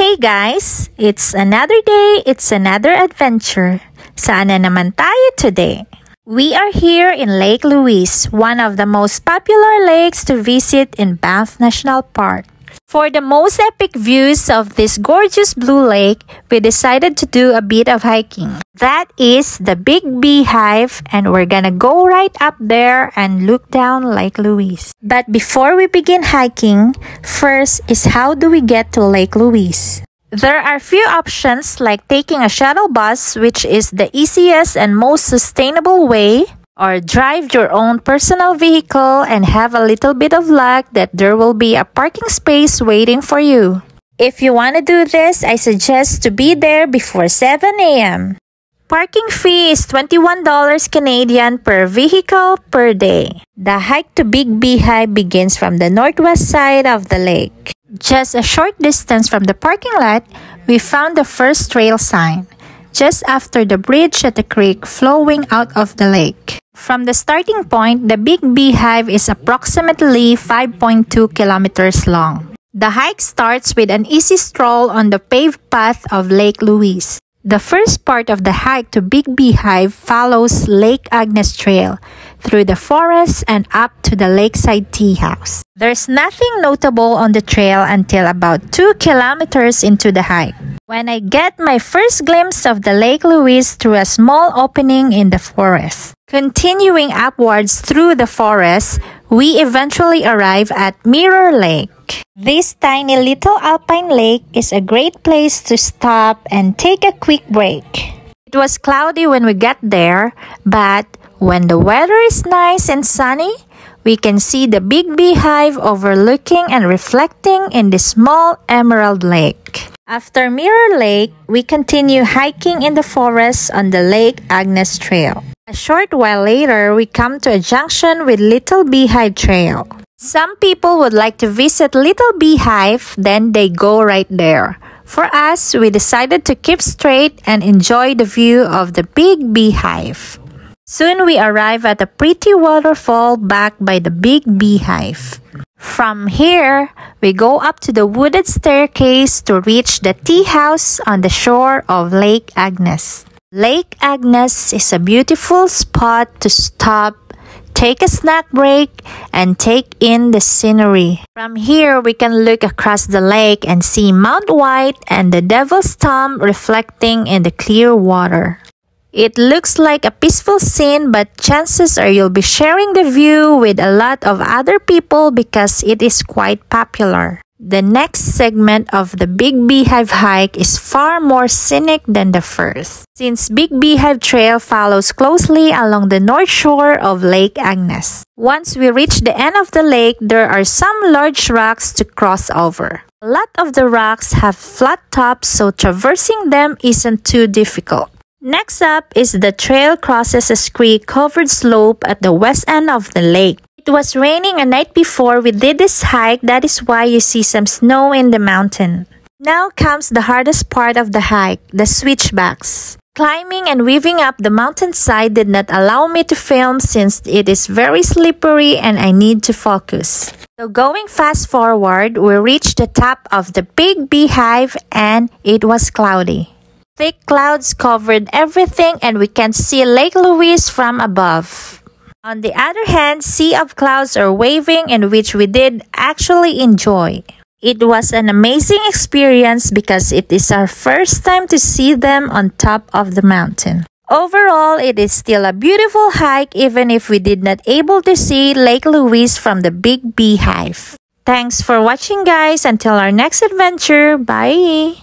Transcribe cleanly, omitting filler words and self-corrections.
Hey guys! It's another day, it's another adventure. Saan na naman tayo today? We are here in Lake Louise, one of the most popular lakes to visit in Banff National Park. For the most epic views of this gorgeous blue lake, we decided to do a bit of hiking. That is the Big Beehive, and we're gonna go right up there and look down Lake Louise. But before we begin hiking, first is how do we get to Lake Louise? There are few options like taking a shuttle bus, which is the easiest and most sustainable way, or drive your own personal vehicle and have a little bit of luck that there will be a parking space waiting for you. If you want to do this, I suggest to be there before 7 a.m. Parking fee is $21 Canadian per vehicle per day. The hike to Big Beehive begins from the northwest side of the lake. Just a short distance from the parking lot, we found the first trail sign, just after the bridge at the creek flowing out of the lake. From the starting point, the Big Beehive is approximately 5.2 kilometers long. The hike starts with an easy stroll on the paved path of Lake Louise. The first part of the hike to Big Beehive follows Lake Agnes Trail through the forest and up to the lakeside tea house. There's nothing notable on the trail until about 2 kilometers into the hike, when I get my first glimpse of the Lake Louise through a small opening in the forest. Continuing upwards through the forest, we eventually arrive at Mirror Lake. This tiny little alpine lake is a great place to stop and take a quick break. It was cloudy when we got there, but when the weather is nice and sunny, we can see the Big Beehive overlooking and reflecting in the small emerald lake. After Mirror Lake, we continue hiking in the forest on the Lake Agnes Trail. A short while later, we come to a junction with Little Beehive Trail. Some people would like to visit Little Beehive, then they go right there. For us, we decided to keep straight and enjoy the view of the Big Beehive. Soon we arrive at a pretty waterfall backed by the Big Beehive. From here, we go up to the wooded staircase to reach the tea house on the shore of Lake Agnes. Lake Agnes is a beautiful spot to stop, take a snack break, and take in the scenery. From here, we can look across the lake and see Mount White and the Devil's Thumb reflecting in the clear water. It looks like a peaceful scene, but chances are you'll be sharing the view with a lot of other people because it is quite popular. The next segment of the Big Beehive hike is far more scenic than the first, since Big Beehive Trail follows closely along the north shore of Lake Agnes. Once we reach the end of the lake, there are some large rocks to cross over. A lot of the rocks have flat tops, so traversing them isn't too difficult. Next up is the trail crosses a creek-covered slope at the west end of the lake. It was raining a night before we did this hike, that is why you see some snow in the mountain. Now comes the hardest part of the hike, the switchbacks. Climbing and weaving up the mountainside did not allow me to film since it is very slippery and I need to focus. So going fast forward, we reached the top of the Big Beehive and it was cloudy. Thick clouds covered everything and we can see Lake Louise from above. On the other hand, sea of clouds are waving, in which we did actually enjoy. It was an amazing experience because it is our first time to see them on top of the mountain. Overall, it is still a beautiful hike even if we did not able to see Lake Louise from the Big Beehive. Thanks for watching guys. Until our next adventure, bye!